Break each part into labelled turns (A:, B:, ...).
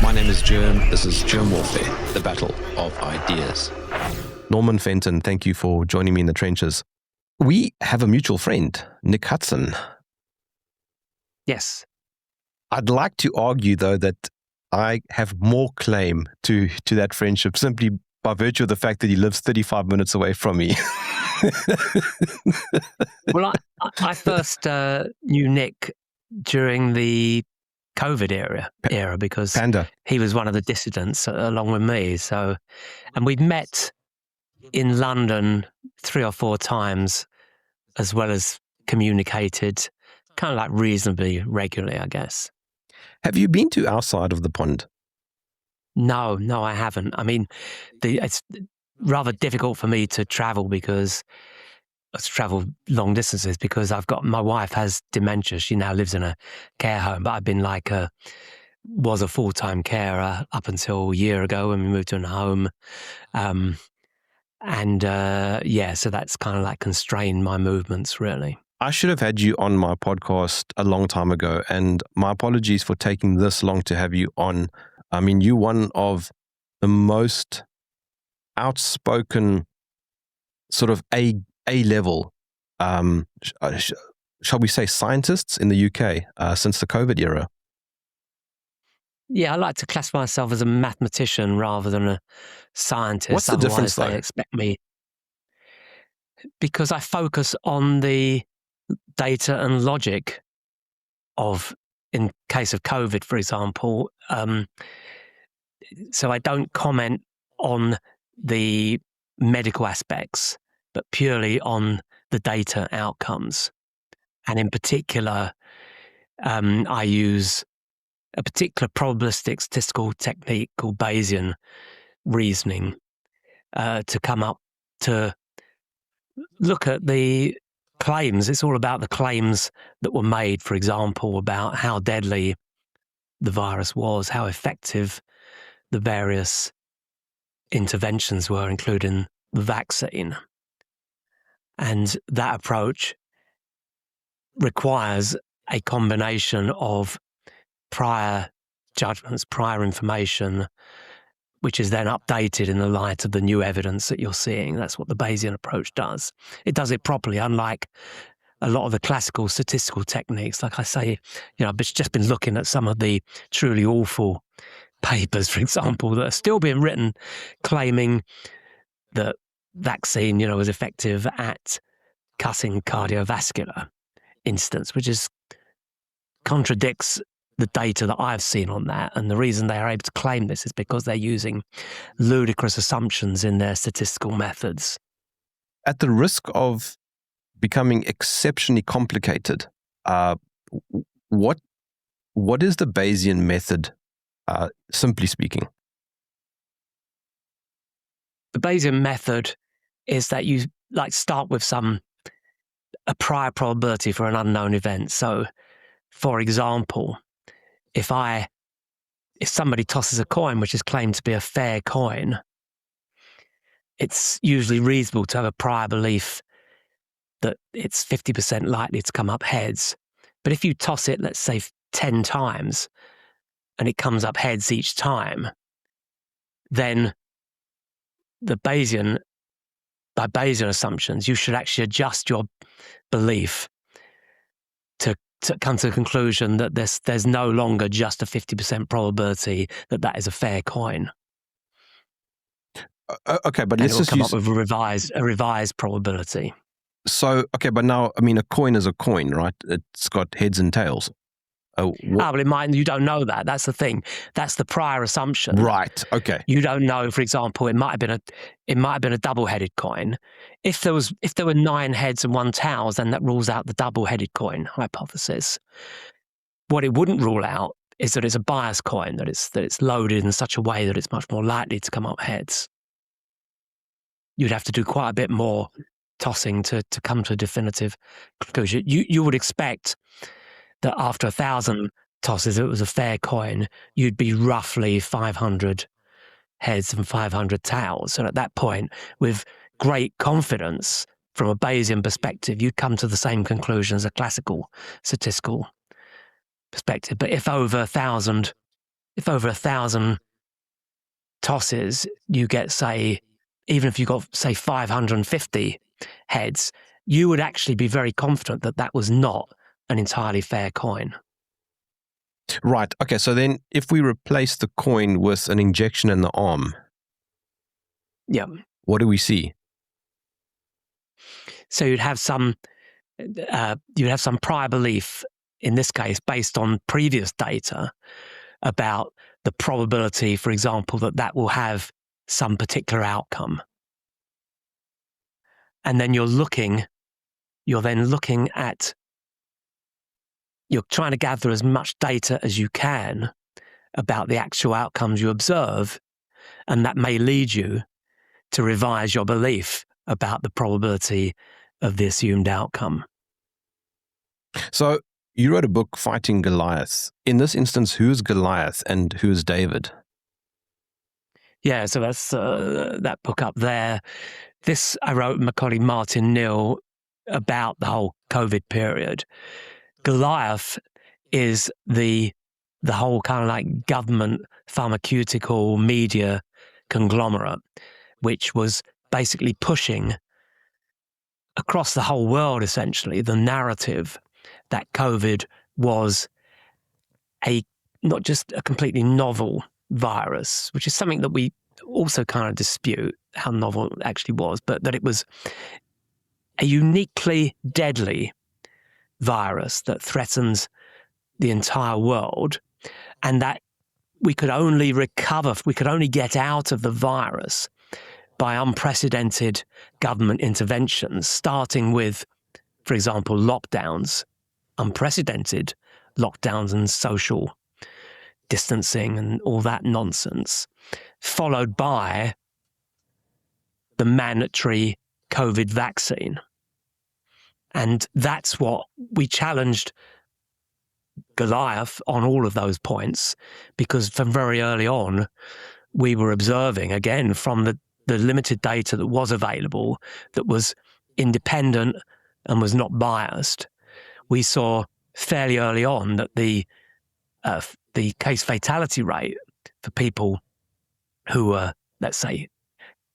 A: My name is Jerm. This is Jerm Warfare, the battle of ideas. Norman Fenton, thank you for joining me in the trenches. We have a mutual friend, Nick Hudson.
B: Yes.
A: I'd like to argue, though, that I have more claim to that friendship simply by virtue of the fact that he lives 35 minutes away from me.
B: Well, I first knew Nick during the COVID era because
A: Panda.
B: he was one of the dissidents along with me. So, and we'd met in London 3 or 4 times, as well as communicated kind of like reasonably regularly, I guess.
A: Have you been to our side of the pond?
B: No, I haven't. I mean, it's rather difficult for me to travel long distances because my wife has dementia. She now lives in a care home, but I've been was a full-time carer up until a year ago when we moved to a home. So that's kind of like constrained my movements, really.
A: I should have had you on my podcast a long time ago, and my apologies for taking this long to have you on. I mean, you're one of the most outspoken sort of A-level, shall we say, scientists in the UK since the COVID era.
B: Yeah, I like to classify myself as a mathematician rather than a scientist.
A: What's the difference, though?
B: They expect me, because I focus on the data and logic in case of COVID, for example. So I don't comment on the medical aspects, but purely on the data outcomes. And in particular, I use a particular probabilistic statistical technique called Bayesian reasoning to come up to look at the claims. It's all about the claims that were made, for example, about how deadly the virus was, how effective the various interventions were, including the vaccine. And that approach requires a combination of prior judgments, prior information, which is then updated in the light of the new evidence that you're seeing. That's what the Bayesian approach does. It does it properly, unlike a lot of the classical statistical techniques. Like I say, I've just been looking at some of the truly awful papers, for example, that are still being written claiming that vaccine, was effective at cutting cardiovascular incidence, which contradicts the data that I've seen on that. And the reason they are able to claim this is because they're using ludicrous assumptions in their statistical methods.
A: At the risk of becoming exceptionally complicated, what is the Bayesian method, simply speaking?
B: The Bayesian method is that you start with a prior probability for an unknown event. So, for example, if somebody tosses a coin which is claimed to be a fair coin, it's usually reasonable to have a prior belief that it's 50% likely to come up heads. But if you toss it, let's say 10 times, and it comes up heads each time, then by Bayesian assumptions, you should actually adjust your belief to come to the conclusion that there's no longer just a 50% probability that is a fair coin.
A: Okay, but
B: let's just come up with a revised probability.
A: So, okay, but now, I mean, a coin is a coin, right? It's got heads and tails.
B: Well, you don't know that. That's the thing. That's the prior assumption.
A: Right. Okay.
B: You don't know. For example, it might have been a double-headed coin. If there were 9 heads and 1 tails, then that rules out the double-headed coin hypothesis. What it wouldn't rule out is that it's a biased coin, that it's loaded in such a way that it's much more likely to come up heads. You'd have to do quite a bit more tossing to come to a definitive conclusion. You would expect that after 1,000 tosses, if it was a fair coin, you'd be roughly 500 heads and 500 tails. And at that point, with great confidence, from a Bayesian perspective, you'd come to the same conclusion as a classical statistical perspective. But if over 1,000 if over 1,000 tosses, you get, say, even if you got, say, 550 heads, you would actually be very confident that that was not an entirely fair coin.
A: Right. Okay. So then if we replace the coin with an injection in the arm,
B: Yeah.
A: what do we see?
B: So you'd have some prior belief, in this case, based on previous data about the probability, for example, that that will have some particular outcome. And then you're trying to gather as much data as you can about the actual outcomes you observe, and that may lead you to revise your belief about the probability of the assumed outcome.
A: So you wrote a book, Fighting Goliath. In this instance, who's Goliath and who's David?
B: Yeah, so that's that book up there. This I wrote with my colleague Martin Neal about the whole COVID period. Goliath is the whole kind of like government, pharmaceutical, media conglomerate, which was basically pushing across the whole world, essentially, the narrative that COVID was not just a completely novel virus, which is something that we also kind of dispute how novel it actually was, but that it was a uniquely deadly virus that threatens the entire world, and that we could only get out of the virus by unprecedented government interventions, starting with, for example, lockdowns, unprecedented lockdowns and social distancing and all that nonsense, followed by the mandatory COVID vaccine. And that's what we challenged Goliath on, all of those points, because from very early on, we were observing, again, from the limited data that was available, that was independent and was not biased. We saw fairly early on that the case fatality rate for people who were, let's say,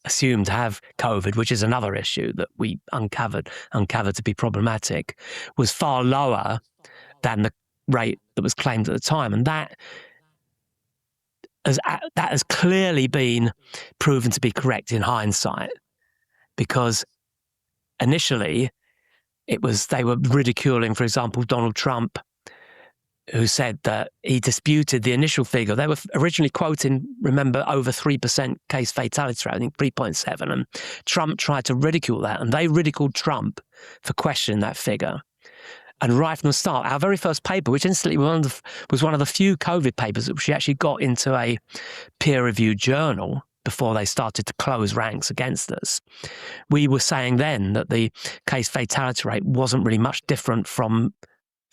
B: assumed to have COVID, which is another issue that we uncovered to be problematic, was far lower than the rate that was claimed at the time. And that has clearly been proven to be correct in hindsight, because initially they were ridiculing, for example, Donald Trump, who said that he disputed the initial figure. They were originally quoting, remember, over 3% case fatality rate, I think 3.7, and Trump tried to ridicule that, and they ridiculed Trump for questioning that figure. And right from the start, our very first paper, which incidentally was one of the few COVID papers that we actually got into a peer-reviewed journal before they started to close ranks against us, we were saying then that the case fatality rate wasn't really much different from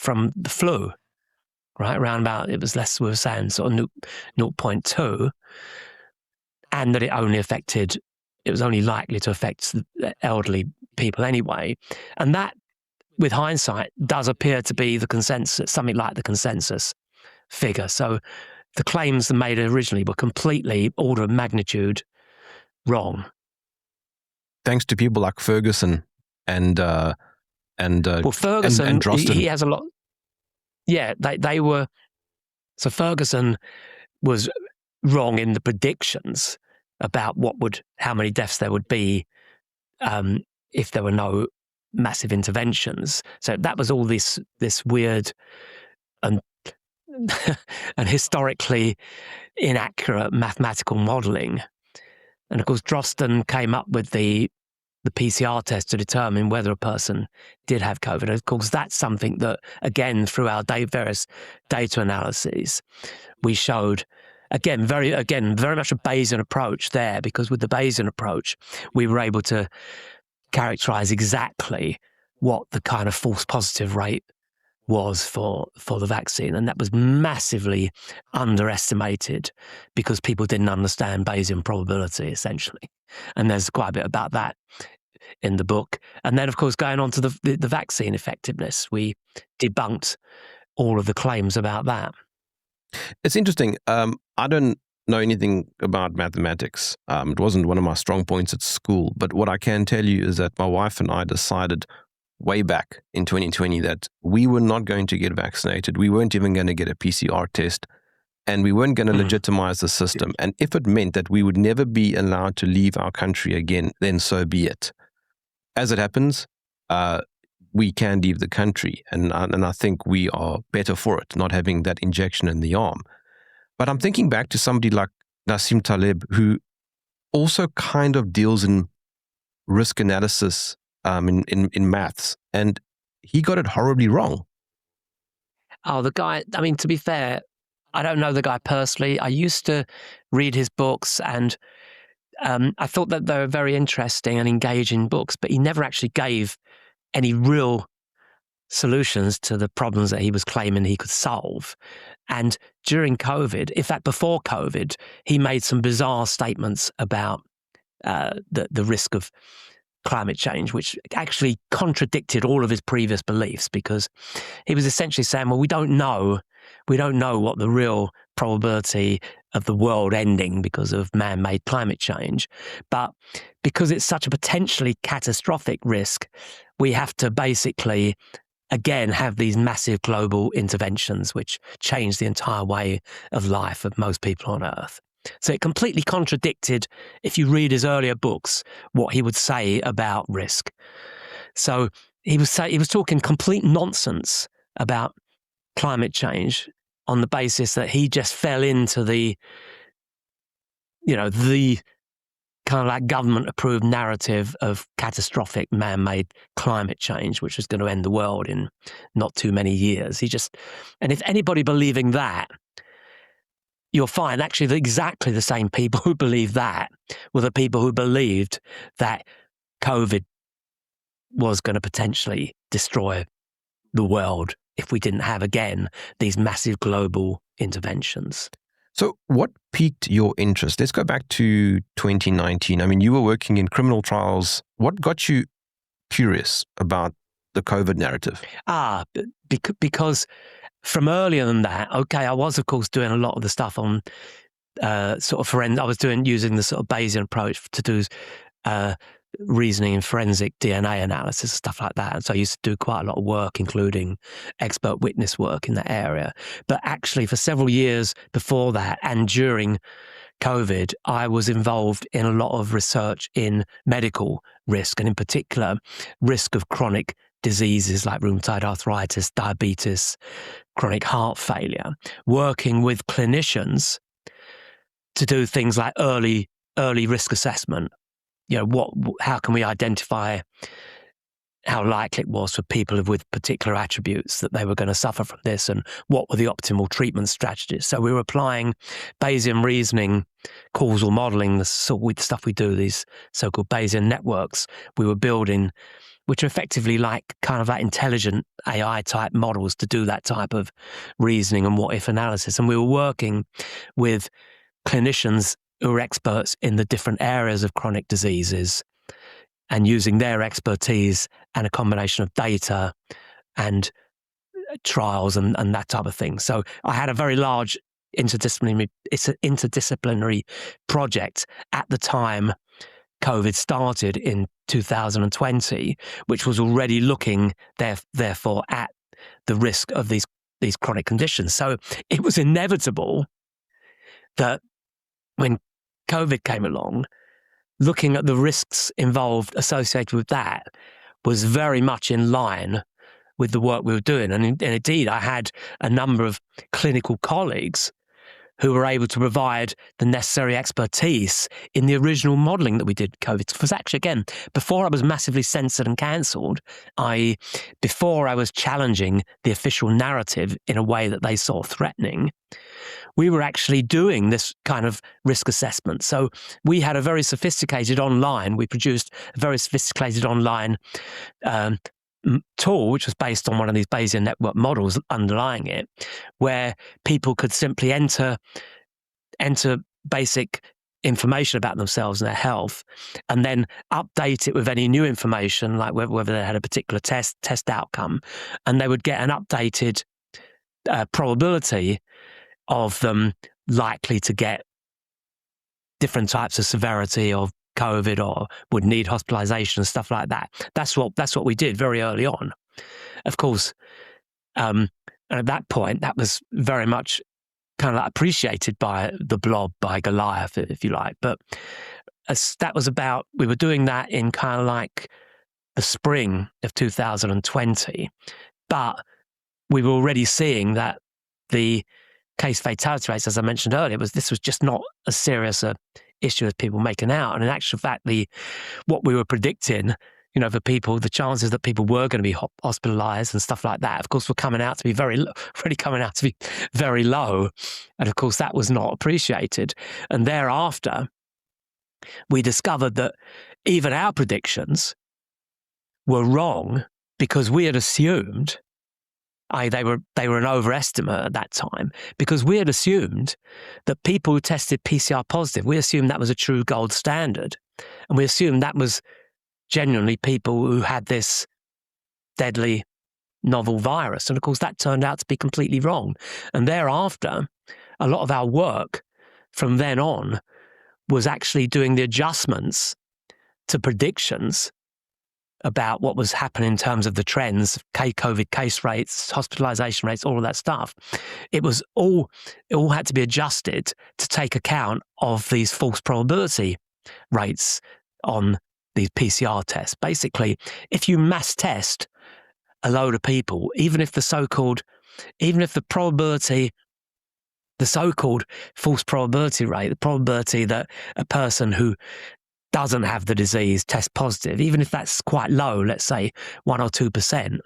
B: the flu, right? Around about, it was less, we were saying sort of 0.2, and that it was only likely to affect the elderly people anyway. And that, with hindsight, does appear to be the consensus, something like the consensus figure. So the claims made originally were completely order of magnitude wrong.
A: Thanks to people like Ferguson and
B: Ferguson,
A: and Drosten.
B: he has a lot. Yeah, they were. So Ferguson was wrong in the predictions about how many deaths there would be if there were no massive interventions. So that was all this weird and historically inaccurate mathematical modelling. And of course, Drosten came up with the PCR test to determine whether a person did have COVID. And of course, that's something that, again, through our various data analyses, we showed, very much a Bayesian approach there, because with the Bayesian approach, we were able to characterize exactly what the kind of false positive rate was for the vaccine. And that was massively underestimated because people didn't understand Bayesian probability, essentially. And there's quite a bit about that in the book. And then, of course, going on to the vaccine effectiveness, we debunked all of the claims about that.
A: It's interesting. I don't know anything about mathematics. It wasn't one of my strong points at school. But what I can tell you is that my wife and I decided way back in 2020 that we were not going to get vaccinated. We weren't even going to get a PCR test, and we weren't going to legitimize the system. And if it meant that we would never be allowed to leave our country again, then so be it. As it happens, we can leave the country, and I think we are better for it, not having that injection in the arm. But I'm thinking back to somebody like Nassim Taleb, who also kind of deals in risk analysis in maths, and he got it horribly wrong.
B: Oh, the guy, I mean, to be fair, I don't know the guy personally. I used to read his books, and I thought that they were very interesting and engaging books, but he never actually gave any real solutions to the problems that he was claiming he could solve. And during COVID, in fact, before COVID, he made some bizarre statements about the risk of climate change, which actually contradicted all of his previous beliefs, because he was essentially saying, well, we don't know what the real probability of the world ending because of man-made climate change. But because it's such a potentially catastrophic risk, we have to basically, again, have these massive global interventions which change the entire way of life of most people on Earth. So it completely contradicted, if you read his earlier books, what he would say about risk. So he was talking complete nonsense about climate change on the basis that he just fell into the kind of like government-approved narrative of catastrophic man-made climate change, which was going to end the world in not too many years. And if anybody believing that, you'll find actually exactly the same people who believed that were the people who believed that COVID was going to potentially destroy the world if we didn't have, again, these massive global interventions.
A: So what piqued your interest? Let's go back to 2019. I mean, you were working in criminal trials. What got you curious about the COVID narrative?
B: Because from earlier than that, okay, I was, of course, doing a lot of the stuff on sort of forensic. I was using the sort of Bayesian approach to do reasoning and forensic DNA analysis, stuff like that. And so I used to do quite a lot of work, including expert witness work in that area. But actually, for several years before that and during COVID, I was involved in a lot of research in medical risk, and in particular, risk of chronic diseases like rheumatoid arthritis, diabetes, chronic heart failure, working with clinicians to do things like early risk assessment. How can we identify how likely it was for people with particular attributes that they were going to suffer from this, and what were the optimal treatment strategies? So we were applying Bayesian reasoning, causal modeling, the stuff we do, these so-called Bayesian networks we were building, which are effectively like kind of like intelligent AI type models to do that type of reasoning and what-if analysis. And we were working with clinicians who are experts in the different areas of chronic diseases, and using their expertise and a combination of data and trials and that type of thing. So I had a very large interdisciplinary project at the time COVID started in 2020, which was already looking therefore at the risk of these chronic conditions. So it was inevitable that when COVID came along, looking at the risks involved associated with that was very much in line with the work we were doing. And indeed, I had a number of clinical colleagues who were able to provide the necessary expertise in the original modelling that we did COVID. Because actually, again, before I was massively censored and cancelled, i.e. before I was challenging the official narrative in a way that they saw threatening, we were actually doing this kind of risk assessment. So we had a very sophisticated online, we produced a very sophisticated online tool, which was based on one of these Bayesian network models underlying it, where people could simply enter basic information about themselves and their health, and then update it with any new information, like whether they had a particular test outcome, and they would get an updated probability of them likely to get different types of severity of COVID or would need hospitalization and stuff like that. That's what we did very early on. Of course, and at that point, that was very much kind of like appreciated by the blob, by Goliath, if you like. But that was about, we were doing that in kind of like the spring of 2020, but we were already seeing that the case fatality rates, as I mentioned earlier, this was just not as serious a issue as people making out. And in actual fact, what we were predicting, for people, the chances that people were going to be hospitalized and stuff like that, of course, were coming out to be very low. And of course, that was not appreciated. And thereafter, we discovered that even our predictions were wrong because we had assumed, they were an overestimate at that time, because we had assumed that people who tested PCR positive, we assumed that was a true gold standard. And we assumed that was genuinely people who had this deadly novel virus. And of course, that turned out to be completely wrong. And thereafter, a lot of our work from then on was actually doing the adjustments to predictions about what was happening in terms of the trends, COVID case rates, hospitalization rates, all of that stuff. It all had to be adjusted to take account of these false probability rates on these PCR tests. Basically, if you mass test a load of people, even if the so-called false probability rate, the probability that a person who doesn't have the disease tests positive, even if that's quite low, let's say 1 or 2%,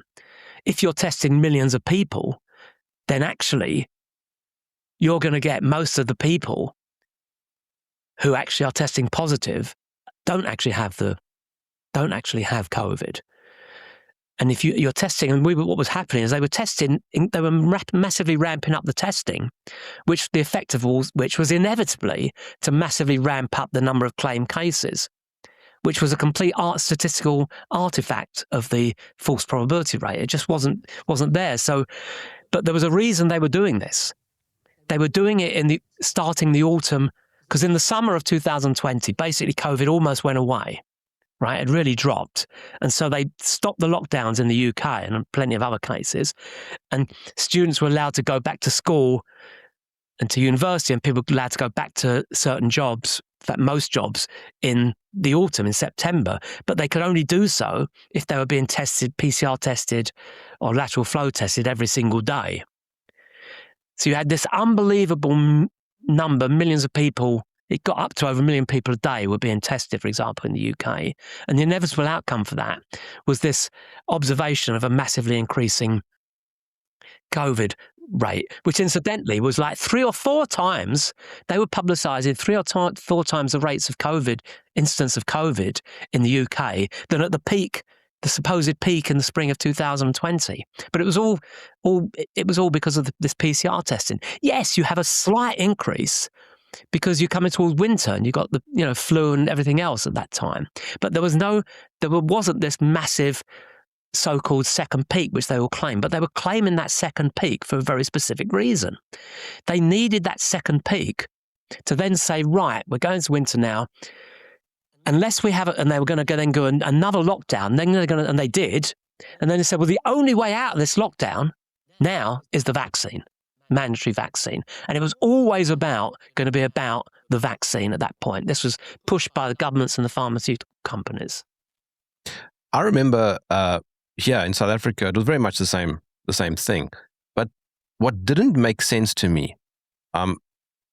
B: if you're testing millions of people, then actually you're going to get most of the people who actually are testing positive don't actually have COVID. And if you're testing, and what was happening is they were massively ramping up the testing, which the effect of which was inevitably to massively ramp up the number of claimed cases, which was a complete statistical artifact of the false probability rate. It just wasn't there. So, but there was a reason they were doing this. They were doing it starting the autumn, because in the summer of 2020, basically COVID almost went away. Right, it really dropped. And so they stopped the lockdowns in the UK and plenty of other cases. And students were allowed to go back to school and to university, and people were allowed to go back to certain jobs, in fact, most jobs, in the autumn, in September. But they could only do so if they were being tested, PCR tested or lateral flow tested every single day. So you had this unbelievable number, millions of people. It got up to over 1 million people a day were being tested, for example, in the UK. And the inevitable outcome for that was this observation of a massively increasing COVID rate, which incidentally was like 3 or 4 times, they were publicising 3 or 4 times the rates of COVID, incidence of COVID in the UK than at the peak, the supposed peak in the spring of 2020. But it was all because of this PCR testing. Yes, you have a slight increase because you're coming towards winter and you got the flu and everything else at that time. But there wasn't this massive so-called second peak, which they will claim. But they were claiming that second peak for a very specific reason. They needed that second peak to then say, right, we're going to winter now. Unless we have it, and they were going to then go another lockdown. Then they're going to, and they did. And then they said, well, the only way out of this lockdown now is the vaccine. Mandatory vaccine. And it was always going to be about the vaccine at that point. This was pushed by the governments and the pharmaceutical companies.
A: I remember here in South Africa, it was very much the same thing. But what didn't make sense to me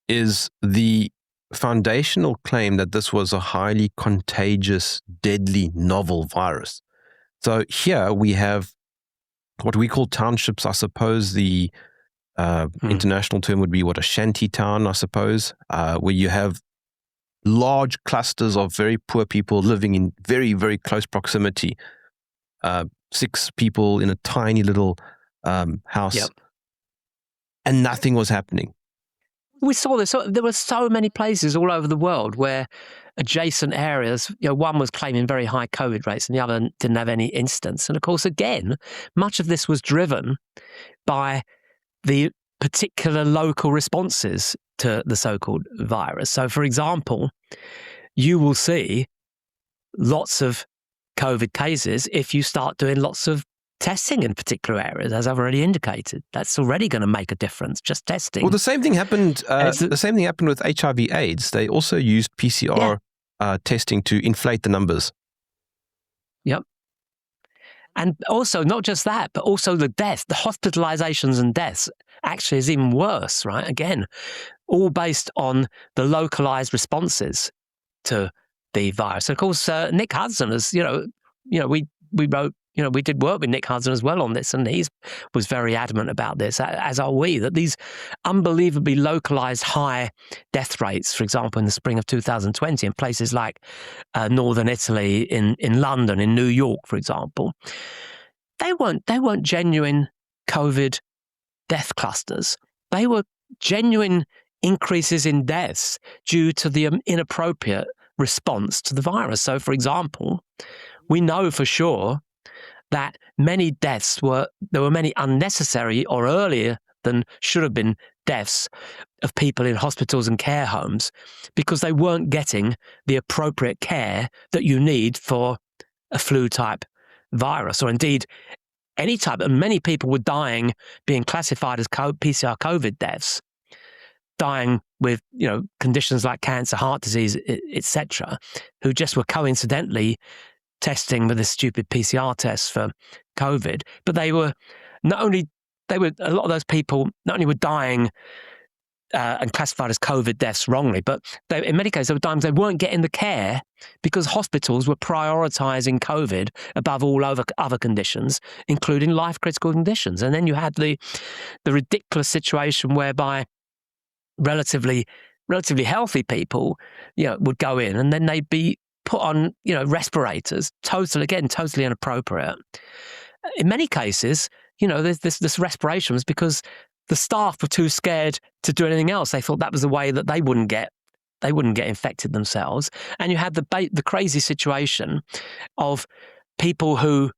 A: is the foundational claim that this was a highly contagious, deadly, novel virus. So here we have what we call townships. I suppose the international term would be a shanty town, I suppose, where you have large clusters of very poor people living in very, very close proximity. 6 people in a tiny little house,
B: yep.
A: And nothing was happening.
B: We saw this. There were so many places all over the world where adjacent areas, one was claiming very high COVID rates and the other didn't have any instance. And of course, again, much of this was driven by the particular local responses to the so-called virus. So, for example, you will see lots of COVID cases if you start doing lots of testing in particular areas, as I've already indicated. That's already going to make a difference, just testing.
A: Well, the same thing happened. The same thing happened with HIV/AIDS. They also used PCR testing to inflate the numbers.
B: Yep. And also, not just that, but also the deaths, the hospitalizations and deaths actually is even worse, right? Again, all based on the localized responses to the virus. Of course, Nick Hudson is, we wrote, we did work with Nick Hudson as well on this, and he was very adamant about this, as are we, that these unbelievably localized high death rates, for example, in the spring of 2020 in places like northern Italy, in London, in New York, for example, they weren't genuine COVID death clusters. They were genuine increases in deaths due to the inappropriate response to the virus. So, for example, we know for sure that many deaths there were many unnecessary or earlier than should have been deaths of people in hospitals and care homes because they weren't getting the appropriate care that you need for a flu-type virus, or indeed any type. And many people were dying, being classified as PCR COVID deaths, dying with conditions like cancer, heart disease, etc., who just were coincidentally testing with this stupid PCR test for COVID. But a lot of those people not only were dying and classified as COVID deaths wrongly, but in many cases, there were times they weren't getting the care because hospitals were prioritizing COVID above all other conditions, including life-critical conditions. And then you had the ridiculous situation whereby relatively healthy people, would go in and then they'd be put on, respirators, totally inappropriate. In many cases, there's this respiration was because the staff were too scared to do anything else. They thought that was the way that they wouldn't get infected themselves. And you had the crazy situation of people who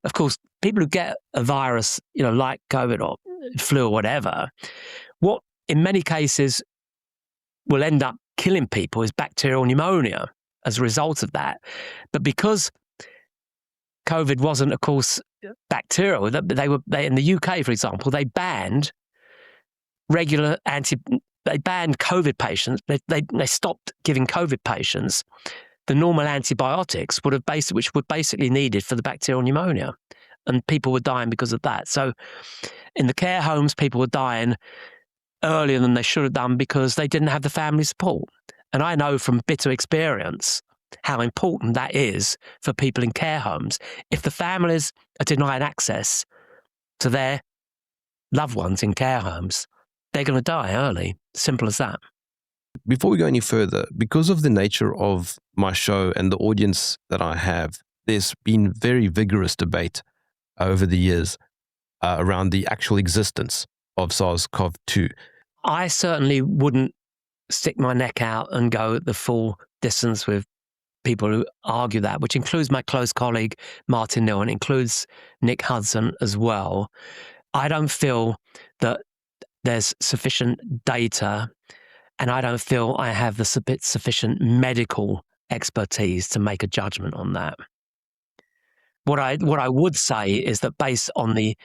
B: get a virus, like COVID or flu or whatever, what in many cases will end up killing people is bacterial pneumonia as a result of that. But because COVID wasn't, of course, bacterial, they in the UK, for example, they banned COVID patients. They stopped giving COVID patients the normal antibiotics which were basically needed for the bacterial pneumonia, and people were dying because of that. So, in the care homes, people were dying earlier than they should have done because they didn't have the family support. And I know from bitter experience how important that is for people in care homes. If the families are denied access to their loved ones in care homes, they're going to die early. Simple as that.
A: Before we go any further, because of the nature of my show and the audience that I have, there's been very vigorous debate over the years around the actual existence of SARS-CoV-2.
B: I certainly wouldn't stick my neck out and go the full distance with people who argue that, which includes my close colleague Martin Neal and includes Nick Hudson as well. I don't feel that there's sufficient data, and I don't feel I have the sufficient medical expertise to make a judgment on that. What I would say is that based on the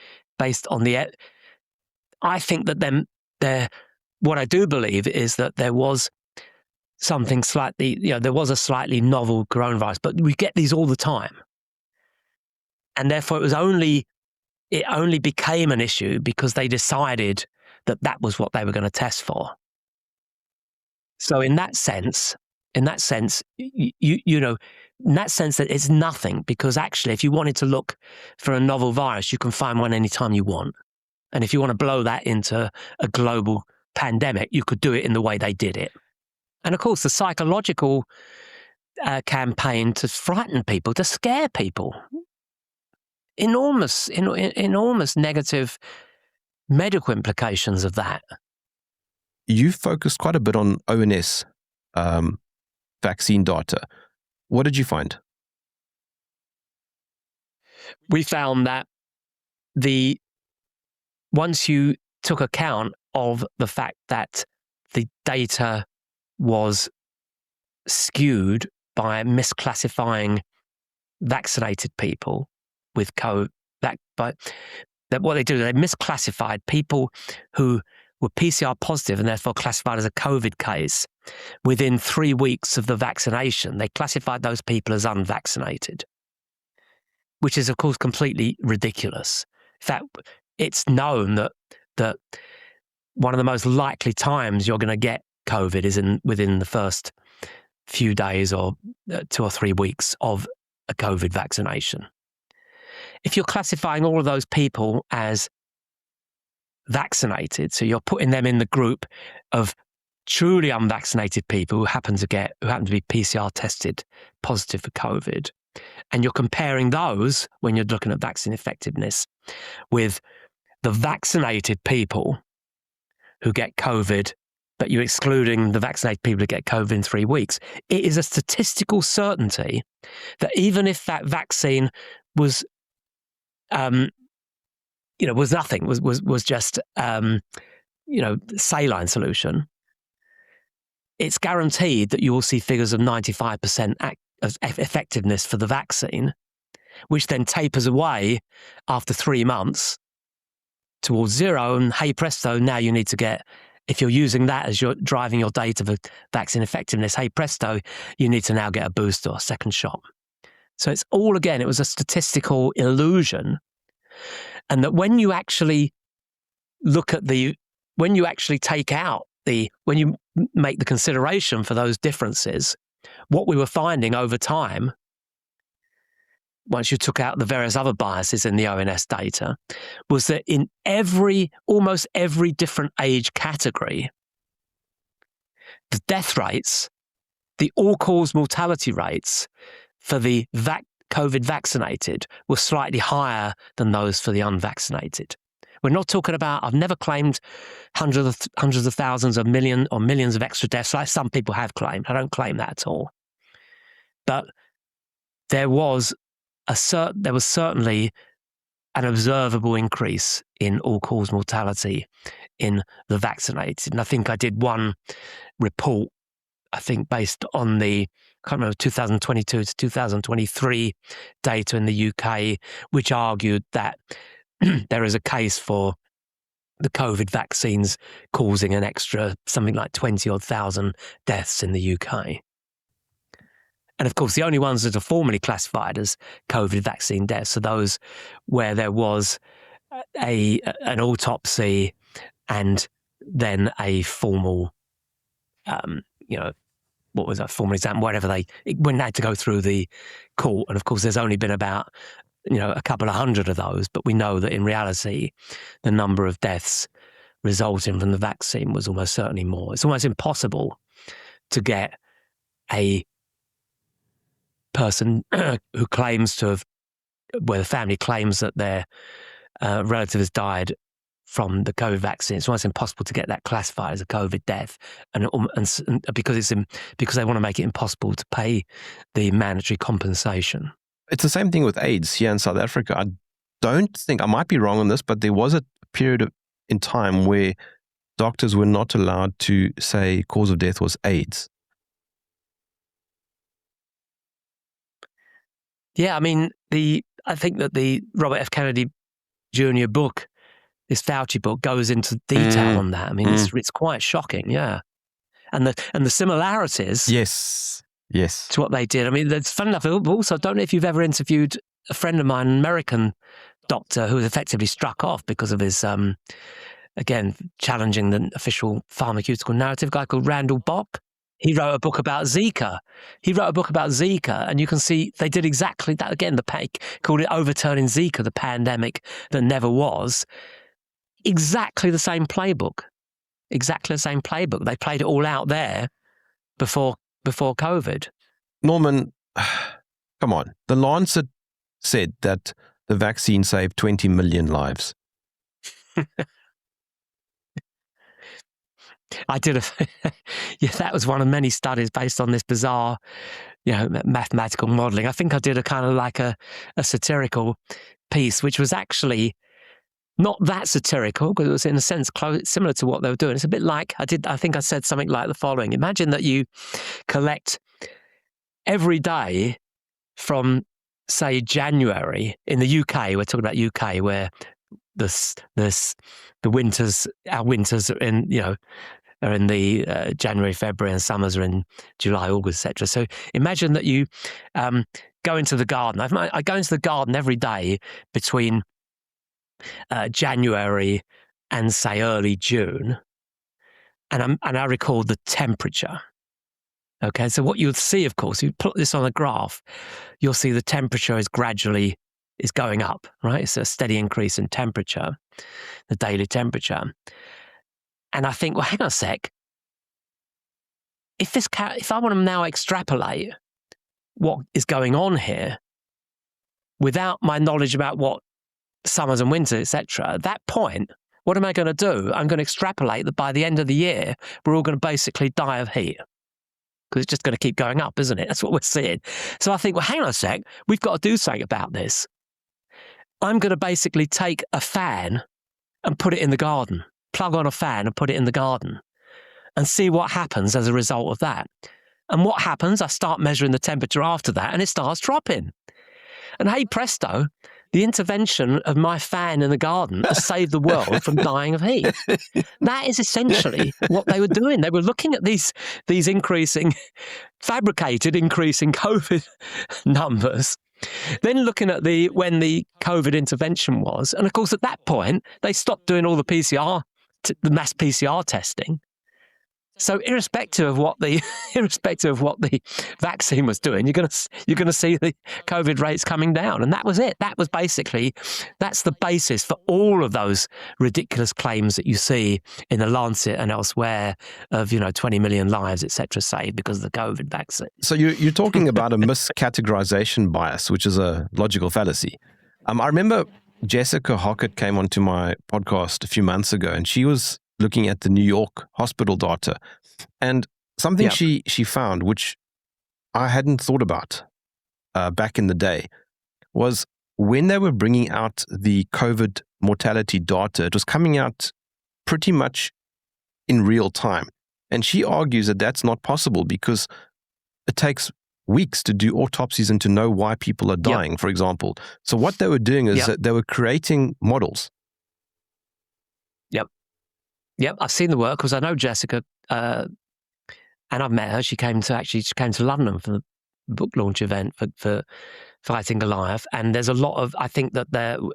B: I think that what I do believe is that there was something slightly, there was a slightly novel coronavirus, but we get these all the time. And therefore it only became an issue because they decided that was what they were going to test for. So in that sense, that it's nothing, because actually if you wanted to look for a novel virus, you can find one anytime you want. And if you want to blow that into a global pandemic, you could do it in the way they did it. And of course, the psychological campaign to frighten people, to scare people, enormous negative medical implications of that.
A: You focused quite a bit on ONS vaccine data. What did you find?
B: We found that once you took account of the fact that the data was skewed by misclassifying vaccinated people with COVID. What they do, they misclassified people who were PCR positive and therefore classified as a COVID case within 3 weeks of the vaccination. They classified those people as unvaccinated, which is, of course, completely ridiculous. In fact, it's known that one of the most likely times you're going to get COVID is within the first few days or 2 or 3 weeks of a COVID vaccination. If you're classifying all of those people as vaccinated, so you're putting them in the group of truly unvaccinated people who happen to be PCR tested positive for COVID, and you're comparing those when you're looking at vaccine effectiveness with the vaccinated people who get COVID, but you're excluding the vaccinated people who get COVID in 3 weeks, it is a statistical certainty that even if that vaccine was was nothing, was just saline solution, it's guaranteed that you will see figures of 95% effectiveness for the vaccine, which then tapers away after 3 months towards zero. And hey presto, now you need to get, if you're using that as you're driving your data for vaccine effectiveness, hey presto, you need to now get a booster or a second shot. So it's all, again, it was a statistical illusion. And that when you actually look at when you actually take out when you make the consideration for those differences, what we were finding over time, once you took out the various other biases in the ONS data, was that in almost every different age category, the death rates, the all-cause mortality rates for the COVID vaccinated were slightly higher than those for the unvaccinated. We're not talking about, I've never claimed hundreds of thousands or millions of extra deaths like some people have claimed. I don't claim that at all. But there was certainly an observable increase in all-cause mortality in the vaccinated. And I think I did one report, based on I can't remember, 2022 to 2023 data in the UK, which argued that there is a case for the COVID vaccines causing an extra something like 20-odd thousand deaths in the UK. And of course, the only ones that are formally classified as COVID vaccine deaths are those where there was an autopsy and then a formal, what was that, formal exam, whatever when they had to go through the court. And of course, there's only been about, a couple of hundred of those, but we know that in reality, the number of deaths resulting from the vaccine was almost certainly more. It's almost impossible to get a person who claims to have, where the family claims that their relative has died from the COVID vaccine. It's almost impossible to get that classified as a COVID death, and because they want to make it impossible to pay the mandatory compensation.
A: It's the same thing with AIDS here in South Africa. I don't think, I might be wrong on this, but there was a period in time where doctors were not allowed to say cause of death was AIDS.
B: Yeah, I mean, I think that the Robert F. Kennedy Jr. book, this Fauci book, goes into detail on that. I mean, it's quite shocking, yeah. And the similarities,
A: yes,
B: to what they did. I mean, that's fun enough. Also, I don't know if you've ever interviewed a friend of mine, an American doctor, who was effectively struck off because of his, again, challenging the official pharmaceutical narrative. A guy called Randall Bock. He wrote a book about Zika. And you can see they did exactly that. Again, called it Overturning Zika, the pandemic that never was. Exactly the same playbook. They played it all out there before COVID.
A: Norman, come on. The Lancet said that the vaccine saved 20 million lives.
B: I did that was one of many studies based on this bizarre, mathematical modeling. I think I did a kind of like a satirical piece, which was actually not that satirical, because it was in a sense similar to what they were doing. It's a bit like, I think I said something like the following. Imagine that you collect every day from, say, January in the UK. We're talking about UK, where the winters, our winters are in, are in the January, February, and summers are in July, August, etc. So imagine that you go into the garden. I go into the garden every day between January and, say, early June, and I record the temperature. Okay, so what you'll see, of course, if you put this on a graph, you'll see the temperature is going up, right? It's a steady increase in temperature, the daily temperature. And I think, well, hang on a sec. If I want to now extrapolate what is going on here without my knowledge about what summers and winters, etc., at that point, what am I going to do? I'm going to extrapolate that by the end of the year, we're all going to basically die of heat. Because it's just going to keep going up, isn't it? That's what we're seeing. So I think, well, hang on a sec. We've got to do something about this. I'm going to basically take a fan and put it in the garden, plug on a fan and put it in the garden, and see what happens as a result of that. And what happens, I start measuring the temperature after that, and it starts dropping. And hey, presto, the intervention of my fan in the garden has saved the world from dying of heat. That is essentially what they were doing. They were looking at these fabricated increasing COVID numbers, then looking at when the COVID intervention was. And of course, at that point, they stopped doing all the mass PCR testing. So irrespective of what the vaccine was doing, you're going to see the COVID rates coming down, and that was it. That's the basis for all of those ridiculous claims that you see in the Lancet and elsewhere of 20 million lives, etc., saved because of the COVID vaccine.
A: So you're talking about a miscategorization bias, which is a logical fallacy. I remember Jessica Hockett came onto my podcast a few months ago, and she was looking at the New York hospital data, and something she found, which I hadn't thought about back in the day, was when they were bringing out the COVID mortality data, it was coming out pretty much in real time. And she argues that that's not possible because it takes weeks to do autopsies and to know why people are dying, for example. So what they were doing is that they were creating models.
B: Yep, I've seen the work because I know Jessica, and I've met her. She came to London for the book launch event for Fighting Goliath, and there's a lot of, I think that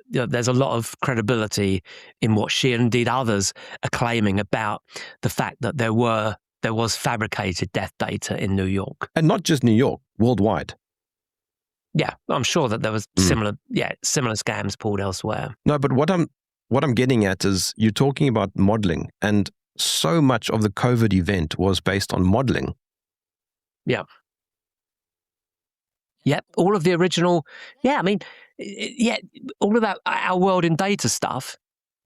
B: there's a lot of credibility in what she and indeed others are claiming about the fact that there was fabricated death data in New York,
A: and not just New York, worldwide.
B: Yeah, I'm sure that there was similar scams pulled elsewhere.
A: No, but what I'm getting at is you're talking about modeling, and so much of the COVID event was based on modeling.
B: Yeah. Yep. All of the original, all of that our world in data stuff.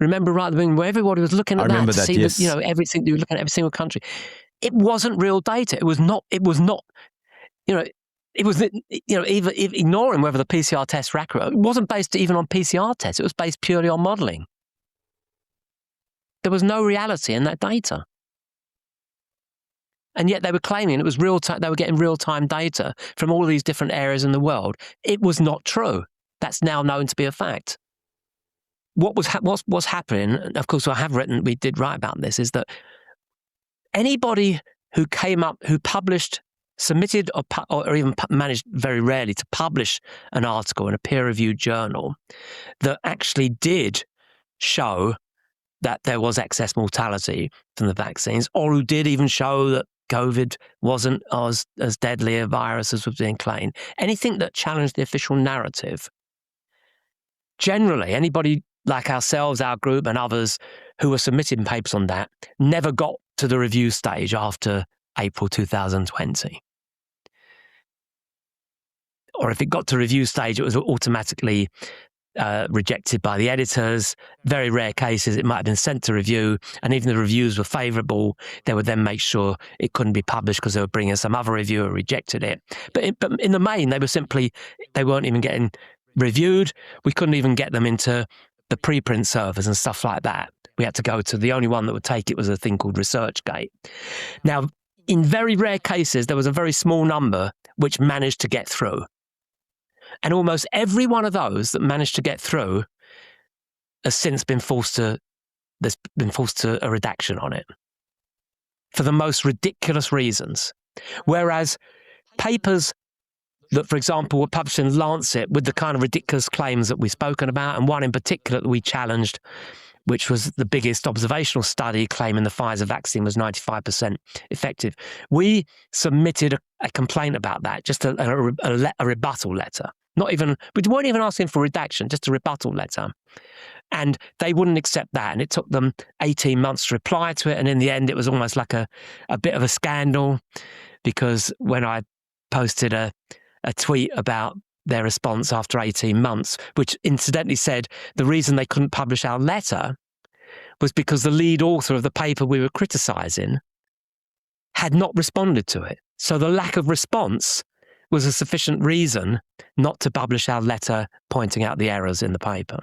B: Remember right at the beginning where everybody was looking at that to see everything, you were looking at every single country. It wasn't real data. It was not, even ignoring whether the PCR tests were accurate. It wasn't based even on PCR tests. It was based purely on modeling. There was no reality in that data. And yet they were claiming it was real time. They were getting real-time data from all these different areas in the world. It was not true. That's now known to be a fact. What's happening, and of course we did write about this, is that anybody who published, submitted or even managed very rarely to publish an article in a peer-reviewed journal that actually did show that there was excess mortality from the vaccines, or who did even show that COVID wasn't as deadly a virus as was being claimed. Anything that challenged the official narrative. Generally, anybody like ourselves, our group, and others who were submitting papers on that never got to the review stage after April 2020. Or if it got to review stage, it was automatically rejected by the editors. Very rare cases, it might have been sent to review, and even the reviews were favourable, they would then make sure it couldn't be published because they would bring in some other reviewer who rejected it. But in the main, they weren't even getting reviewed. We couldn't even get them into the preprint servers and stuff like that. We had to go to, the only one that would take it was a thing called ResearchGate. Now, in very rare cases, there was a very small number which managed to get through. And almost every one of those that managed to get through has since been forced to a redaction on it for the most ridiculous reasons. Whereas papers that, for example, were published in Lancet with the kind of ridiculous claims that we've spoken about, and one in particular that we challenged, which was the biggest observational study claiming the Pfizer vaccine was 95% effective. We submitted a complaint about that, just a rebuttal letter. We weren't even asking for redaction, just a rebuttal letter. And they wouldn't accept that. And it took them 18 months to reply to it. And in the end, it was almost like a bit of a scandal, because when I posted a tweet about their response after 18 months, which incidentally said the reason they couldn't publish our letter was because the lead author of the paper we were criticising had not responded to it. So the lack of response was a sufficient reason not to publish our letter pointing out the errors in the paper.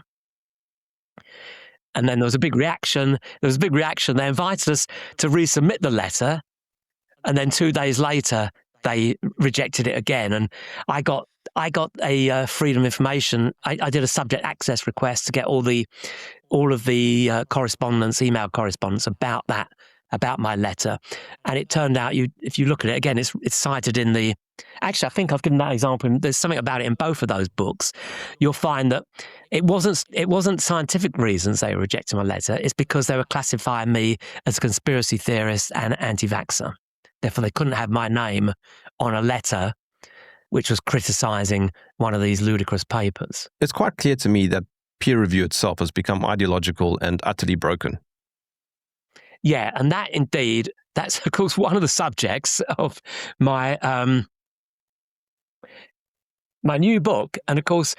B: And then there was a big reaction. They invited us to resubmit the letter. And then 2 days later, they rejected it again. And I got a Freedom of Information. I did a subject access request to get all of the correspondence, email correspondence about my letter. And it turned out, if you look at it again, it's cited in the. Actually, I think I've given that example. There's something about it in both of those books. You'll find that it wasn't scientific reasons they were rejecting my letter. It's because they were classifying me as a conspiracy theorist and anti-vaxxer. Therefore, they couldn't have my name on a letter which was criticising one of these ludicrous papers.
A: It's quite clear to me that peer review itself has become ideological and utterly broken.
B: Yeah, and that's of course one of the subjects of my my new book. And of course,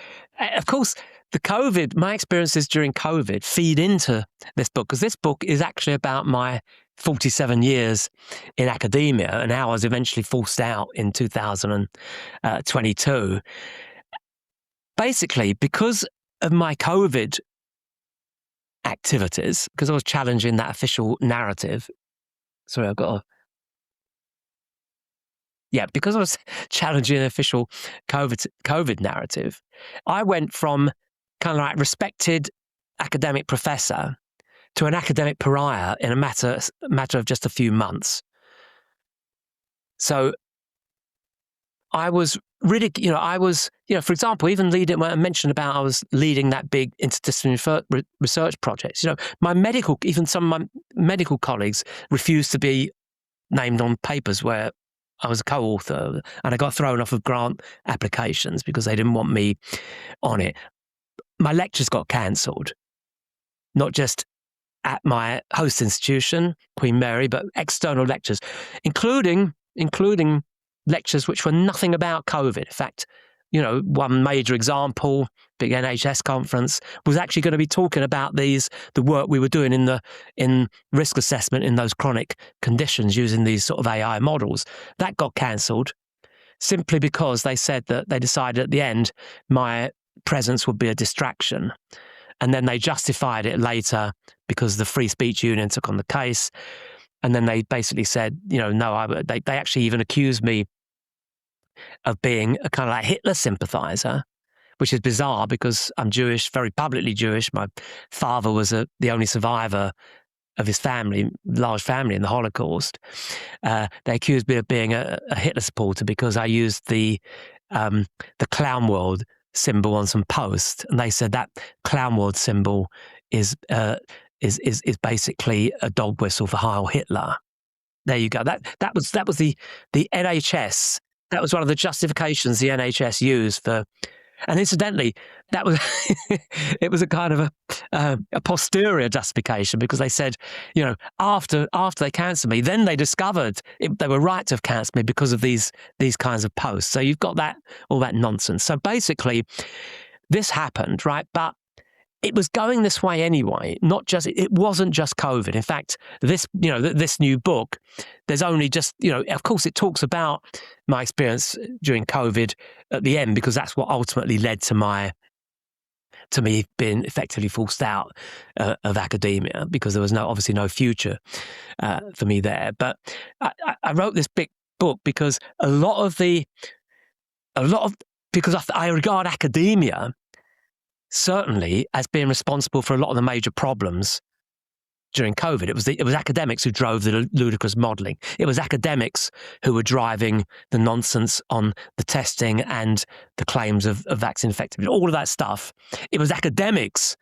B: my experiences during COVID feed into this book, because this book is actually about my 47 years in academia and how I was eventually forced out in 2022. Basically, because of my COVID activities, because I was challenging that official narrative. Sorry, because I was challenging the official COVID narrative, I went from kind of like respected academic professor to an academic pariah in a matter of just a few months. So I was really, for example, even when I mentioned about I was leading that big interdisciplinary research project, some of my medical colleagues refused to be named on papers where I was a co-author, and I got thrown off of grant applications because they didn't want me on it. My lectures got cancelled, not just at my host institution, Queen Mary, but external lectures, including lectures which were nothing about COVID. In fact, one major example, big NHS conference, was actually going to be talking about the work we were doing in risk assessment in those chronic conditions using these sort of AI models. That got cancelled simply because they said that they decided at the end my presence would be a distraction. And then they justified it later because the Free Speech Union took on the case. And then they basically said, no, they actually even accused me of being a kind of like Hitler sympathizer, which is bizarre because I'm Jewish, very publicly Jewish. My father was the only survivor of his family, large family in the Holocaust. They accused me of being a Hitler supporter because I used the clown world symbol on some posts, and they said that clown world symbol is basically a dog whistle for Heil Hitler. There you go. That was the NHS. That was one of the justifications the NHS used for. And incidentally, that was it was a kind of a posterior justification, because they said, after they cancelled me, then they discovered they were right to have cancelled me because of these kinds of posts. So you've got all that nonsense. So basically, this happened, right? But it was going this way anyway. It wasn't just COVID. In fact, this new book, there's only just, of course, it talks about my experience during COVID at the end, because that's what ultimately led to my to me, been effectively forced out of academia because there was obviously no future for me there. But I wrote this big book because because I regard academia certainly as being responsible for a lot of the major problems during COVID. It was academics who drove the ludicrous modelling. It was academics who were driving the nonsense on the testing and the claims of vaccine effectiveness, all of that stuff. It was academics,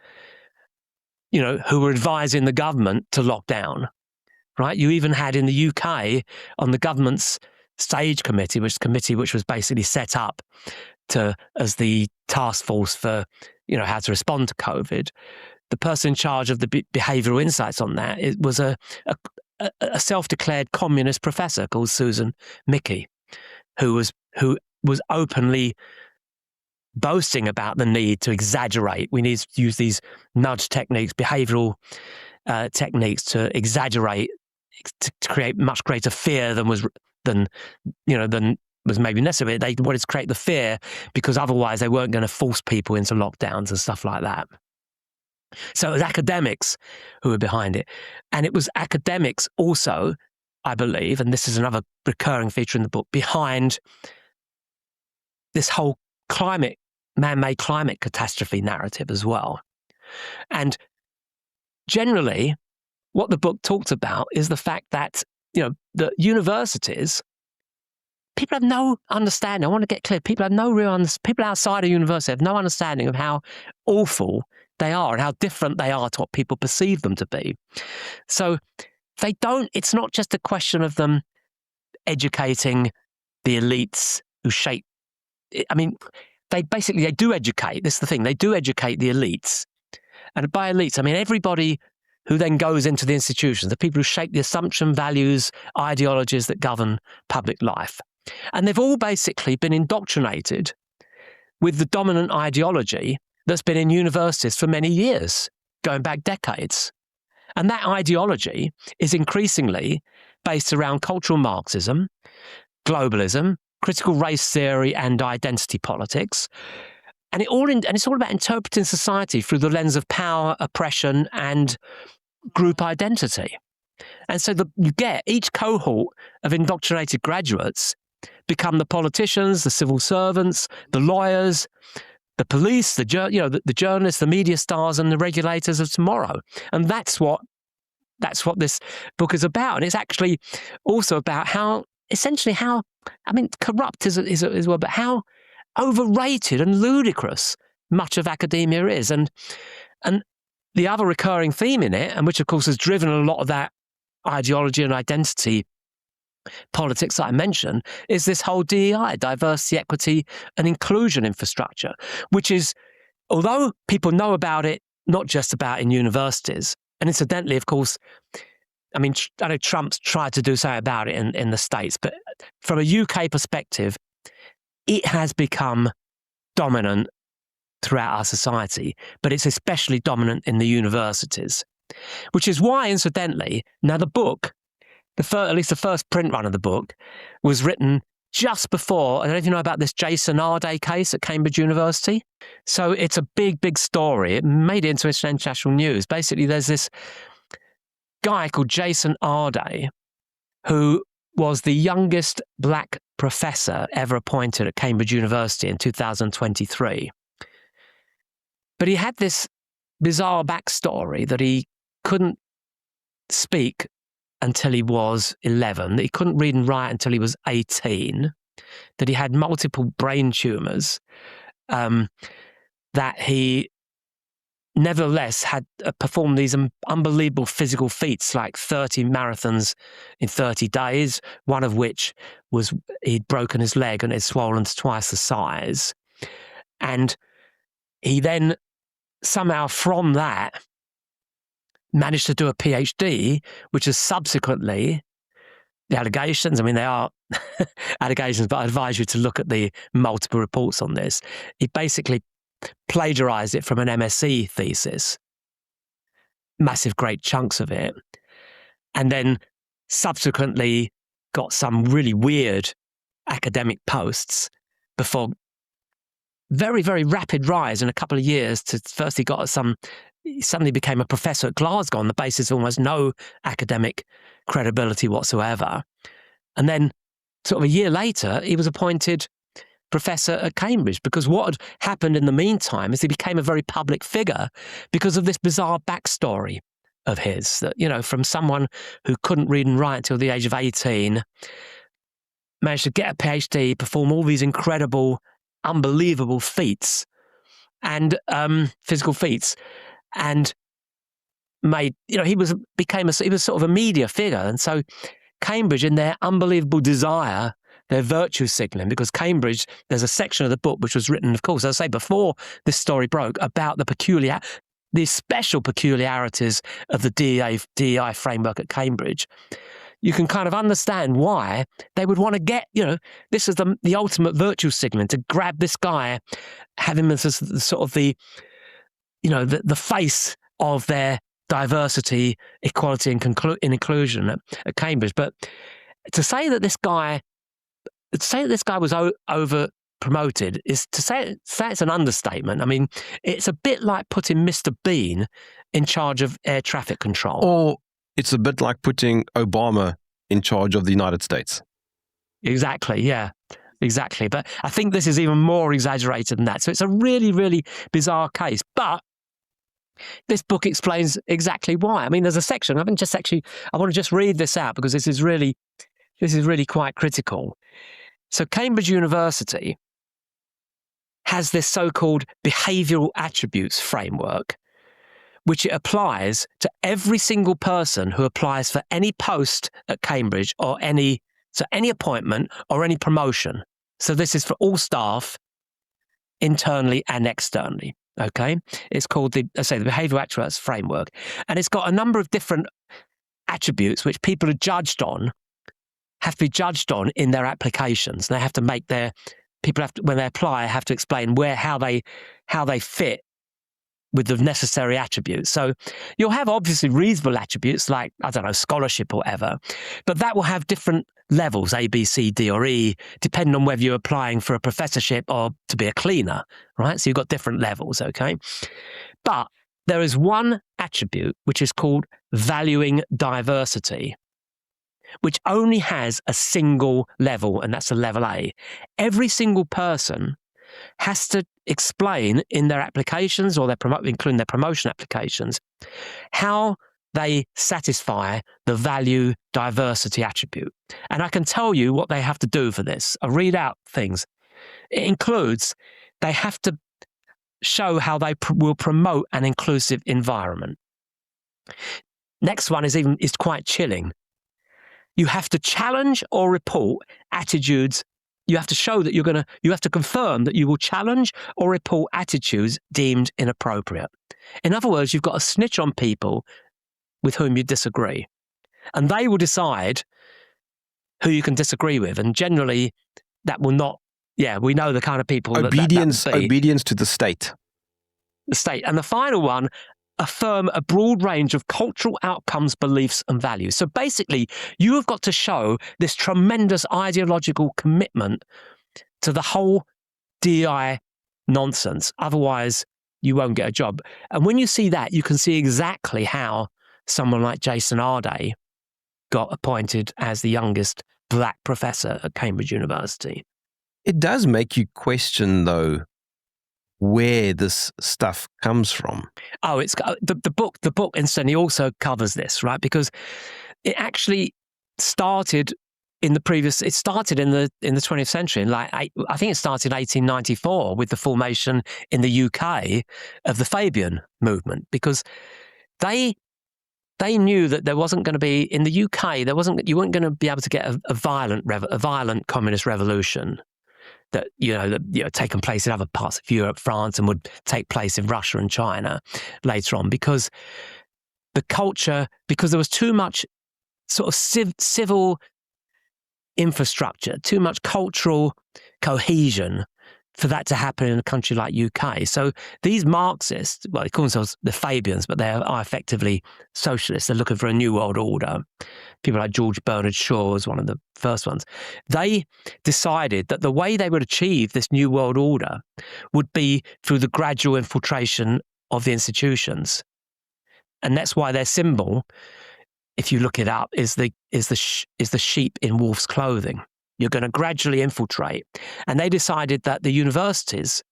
B: who were advising the government to lock down, right? You even had in the UK on the government's SAGE committee, which was basically set up as the task force for, how to respond to COVID. The person in charge of the behavioural insights on that was a self-declared communist professor called Susan Mickey, who was openly boasting about the need to exaggerate. We need to use these nudge techniques, behavioural techniques to exaggerate, to create much greater fear than was maybe necessary. They wanted to create the fear because otherwise they weren't going to force people into lockdowns and stuff like that. So it was academics who were behind it. And it was academics also, I believe, and this is another recurring feature in the book, behind this whole man-made climate catastrophe narrative as well. And generally, what the book talks about is the fact that, the universities, people have no understanding. I want to get clear. People outside of university have no understanding of how awful they are and how different they are to what people perceive them to be. So it's not just a question of them educating the elites who shape. I mean, they do educate. This is the thing. They do educate the elites. And by elites, I mean everybody who then goes into the institutions, the people who shape the assumption, values, ideologies that govern public life. And they've all basically been indoctrinated with the dominant ideology that's been in universities for many years, going back decades. And that ideology is increasingly based around cultural Marxism, globalism, critical race theory, and identity politics. And it's all about interpreting society through the lens of power, oppression, and group identity. And so you get each cohort of indoctrinated graduates become the politicians, the civil servants, the lawyers, the police, the journalists, the media stars, and the regulators of tomorrow. And that's what this book is about. And it's actually also about corrupt is well, but how overrated and ludicrous much of academia is. And the other recurring theme in it, and which of course has driven a lot of that ideology and identity politics that I mentioned, is this whole DEI, diversity, equity, and inclusion infrastructure, which is, although people know about it, not just about in universities, and incidentally, of course, I mean, I know Trump's tried to do something about it in the States, but from a UK perspective, it has become dominant throughout our society, but it's especially dominant in the universities, which is why, incidentally, now the book, at least the first print run of the book, was written just before, I don't know if you know about this Jason Arday case at Cambridge University. So it's a big, big story. It made it into international news. Basically, there's this guy called Jason Arday, who was the youngest black professor ever appointed at Cambridge University in 2023. But he had this bizarre backstory that he couldn't speak until he was 11, that he couldn't read and write until he was 18, that he had multiple brain tumours, that he nevertheless had performed these unbelievable physical feats like 30 marathons in 30 days, one of which was he'd broken his leg and it's swollen to twice the size. And he then somehow from that managed to do a PhD, which is subsequently, the allegations, I mean, they are allegations, but I advise you to look at the multiple reports on this. He basically plagiarized it from an MSc thesis, massive, great chunks of it, and then subsequently got some really weird academic posts before very, very rapid rise in a couple of years to first he suddenly became a professor at Glasgow on the basis of almost no academic credibility whatsoever. And then sort of a year later, he was appointed professor at Cambridge, because what had happened in the meantime is he became a very public figure because of this bizarre backstory of his, that, you know, from someone who couldn't read and write until the age of 18, managed to get a PhD, perform all these incredible, unbelievable feats and physical feats, and made, you know, he was sort of a media figure. And so Cambridge, in their unbelievable desire, their virtue signaling, because Cambridge, there's a section of the book which was written, of course, as I say, before this story broke, about the special peculiarities of the DEI framework at Cambridge. You can kind of understand why they would want to get, you know, this is the ultimate virtue signaling, to grab this guy, have him as the sort of the, you know, the face of their diversity, equality, and inclusion at Cambridge. But to say that this guy was over promoted is to say it's an understatement. I mean, it's a bit like putting Mr. Bean in charge of air traffic control.
A: Or it's a bit like putting Obama in charge of the United States.
B: Exactly, yeah. Exactly. But I think this is even more exaggerated than that. So it's a really, really bizarre case. But this book explains exactly why. I mean, there's a section, I want to just read this out because this is really quite critical. So Cambridge University has this so-called behavioural attributes framework, which it applies to every single person who applies for any post at Cambridge or any appointment or any promotion. So this is for all staff, internally and externally. Okay, it's called the behavioural attributes framework, and it's got a number of different attributes which people are have to be judged on in their applications. They have to make when they apply, have to explain how they fit with the necessary attributes. So you'll have obviously reasonable attributes like, I don't know, scholarship or whatever, but that will have different levels, A, B, C, D, or E, depending on whether you're applying for a professorship or to be a cleaner, right? So you've got different levels, okay? But there is one attribute which is called valuing diversity, which only has a single level, and that's a level A. Every single person has to explain in their applications or including their promotion applications how they satisfy the value diversity attribute. And I can tell you what they have to do for this. I'll read out things. It includes they have to show how they will promote an inclusive environment. Next one is quite chilling. You have to challenge or report attitudes. You have to show that you have to confirm that you will challenge or report attitudes deemed inappropriate. In other words, you've got to snitch on people with whom you disagree. And they will decide who you can disagree with. And generally, that will not, we know the kind of people
A: obedience to the state.
B: The state. And the final one, affirm a broad range of cultural outcomes, beliefs, and values. So basically, you have got to show this tremendous ideological commitment to the whole DEI nonsense. Otherwise, you won't get a job. And when you see that, you can see exactly how someone like Jason Arday got appointed as the youngest black professor at Cambridge University.
A: It does make you question, though, where this stuff comes from.
B: Oh, it's the book incidentally also covers this, right? Because it actually started in the 20th century. I think it started in 1894 with the formation in the UK of the Fabian movement, because they knew that there wasn't going to be, in the UK, you weren't going to be able to get a violent communist revolution that taken place in other parts of Europe, France, and would take place in Russia and China later on, because there was too much sort of civil infrastructure, too much cultural cohesion for that to happen in a country like UK. So these Marxists, well, they call themselves the Fabians, but they are effectively socialists. They're looking for a new world order. People like George Bernard Shaw was one of the first ones. They decided that the way they would achieve this new world order would be through the gradual infiltration of the institutions. And that's why their symbol, if you look it up, is the sheep in wolf's clothing. You're going to gradually infiltrate. And they decided that the universities,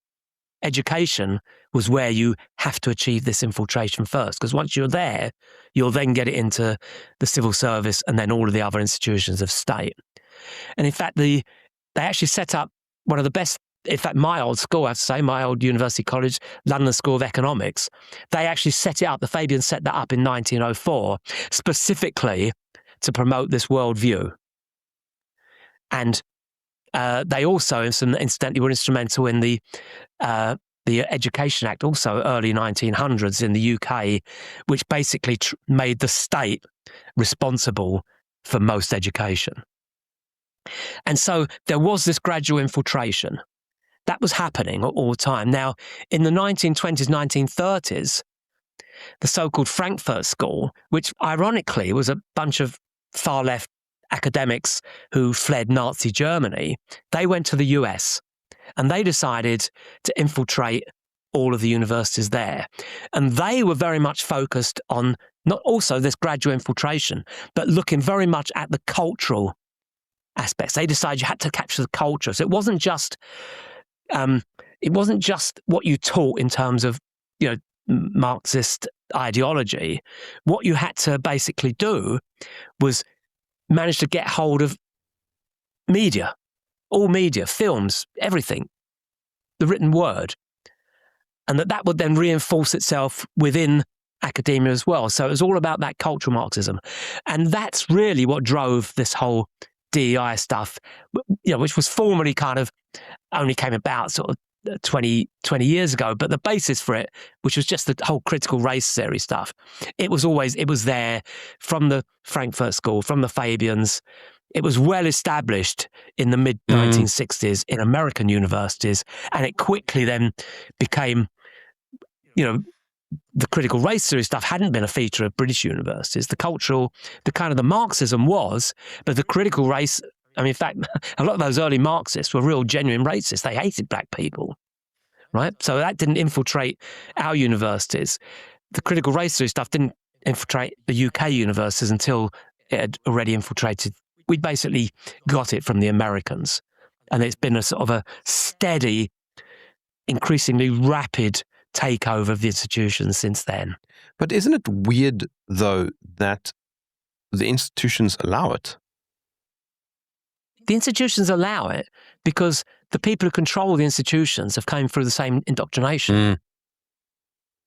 B: education, was where you have to achieve this infiltration first. Because once you're there, you'll then get it into the civil service and then all of the other institutions of state. And in fact, they actually set up one of the best, in fact, my old school, I have to say, my old university college, London School of Economics, they actually set it up, the Fabians set that up in 1904, specifically to promote this worldview. And they also, incidentally, were instrumental in the Education Act, also early 1900s in the UK, which basically made the state responsible for most education. And so there was this gradual infiltration. That was happening all the time. Now, in the 1920s, 1930s, the so-called Frankfurt School, which ironically was a bunch of far-left academics who fled Nazi Germany, they went to the US and they decided to infiltrate all of the universities there. And they were very much focused on not also this gradual infiltration, but looking very much at the cultural aspects. They decided you had to capture the culture. So it wasn't just what you taught in terms of, Marxist ideology. What you had to basically do was manage to get hold of media, all media, films, everything, the written word, and that would then reinforce itself within academia as well. So it was all about that cultural Marxism. And that's really what drove this whole DEI stuff, which was formerly kind of only came about sort of 20 years ago, but the basis for it, which was just the whole critical race theory stuff, it was there from the Frankfurt School, from the Fabians. It was well established in the mid-1960s in American universities, and it quickly then became, the critical race theory stuff hadn't been a feature of British universities. The cultural, the Marxism was, but the critical race, in fact, a lot of those early Marxists were real genuine racists. They hated black people, right? So that didn't infiltrate our universities. The critical race theory stuff didn't infiltrate the UK universities until it had already infiltrated. We basically got it from the Americans. And it's been a sort of a steady, increasingly rapid takeover of the institutions since then.
A: But isn't it weird, though, that the institutions allow it?
B: The institutions allow it because the people who control the institutions have come through the same indoctrination.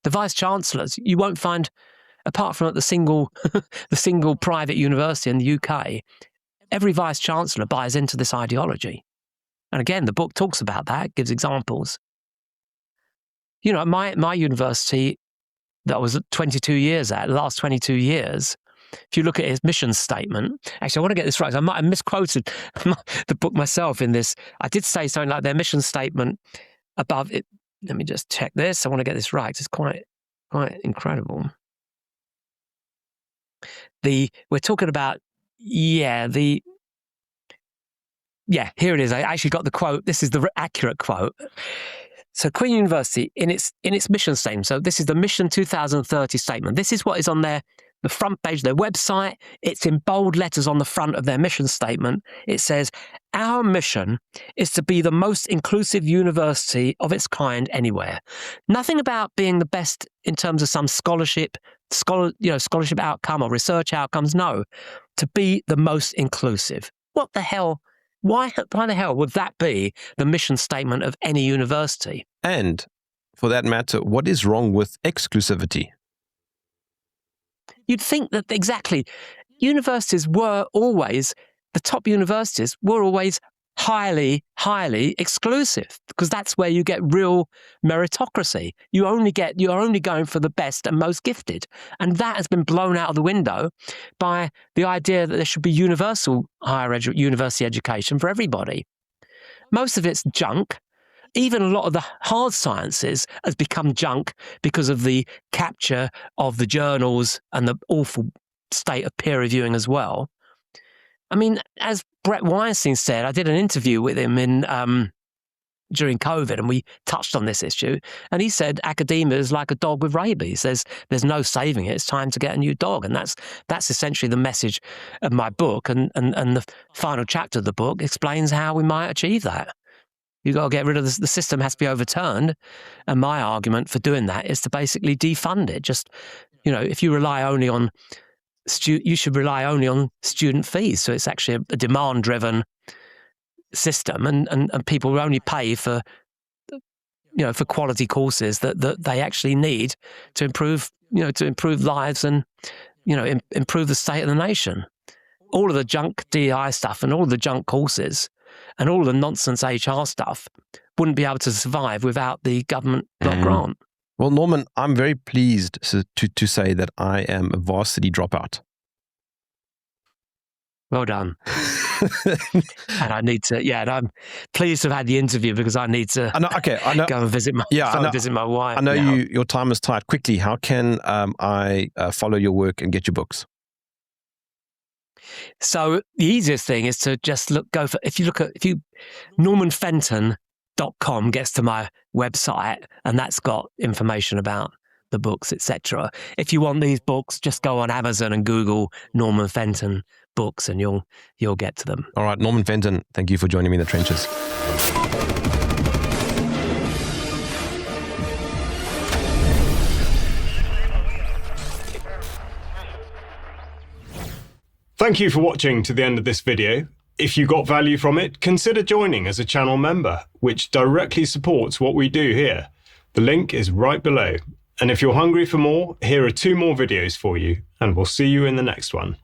B: The vice-chancellors, you won't find, apart from at the single private university in the UK, every vice-chancellor buys into this ideology. And again, the book talks about that, gives examples. My university that I was 22 years at, the last 22 years, if you look at his mission statement, actually, I want to get this right. I might have misquoted the book myself in this. I did say something like their mission statement above it. Let me just check this. I want to get this right. It's quite incredible. We're talking about, here it is. I actually got the quote. This is the accurate quote. So Queen University, in its mission statement, so this is the Mission 2030 statement. This is what is on the front page of their website. It's in bold letters on the front of their mission statement. It says, "Our mission is to be the most inclusive university of its kind anywhere." Nothing about being the best in terms of some scholarship outcome or research outcomes. No, to be the most inclusive. What the hell? Why the hell would that be the mission statement of any university?
A: And for that matter, what is wrong with exclusivity?
B: You'd think that exactly. Universities were always, the top universities were always highly, highly exclusive because that's where you get real meritocracy. You're only going for the best and most gifted. And that has been blown out of the window by the idea that there should be universal university education for everybody. Most of it's junk. even a lot of the hard sciences has become junk because of the capture of the journals and the awful state of peer reviewing as well. I mean, as Brett Weinstein said, I did an interview with him during COVID, and we touched on this issue. And he said academia is like a dog with rabies. There's no saving it. It's time to get a new dog. And that's essentially the message of my book. And the final chapter of the book explains how we might achieve that. You've got to get rid of the system has to be overturned. And my argument for doing that is to basically defund it. Just, if you rely only on you should rely only on student fees. So it's actually a demand-driven system, and people will only pay for quality courses that they actually need to improve lives and improve the state of the nation. All of the junk DEI stuff and all of the junk courses and all of the nonsense HR stuff wouldn't be able to survive without the government block grant.
A: Well, Norman, I'm very pleased to say that I am a varsity dropout.
B: Well done. And I need to, and I'm pleased to have had the interview because I need to go and visit my wife.
A: I know your time is tight. Quickly, how can I follow your work and get your books?
B: So the easiest thing is to just NormanFenton.com gets to my website, and that's got information about the books, etc. If you want these books, just go on Amazon and Google Norman Fenton books, and you'll get to them.
A: All right, Norman Fenton, thank you for joining me in the trenches.
C: Thank you for watching to the end of this video. If you got value from it, consider joining as a channel member, which directly supports what we do here. The link is right below. And if you're hungry for more, here are 2 more videos for you, and we'll see you in the next one.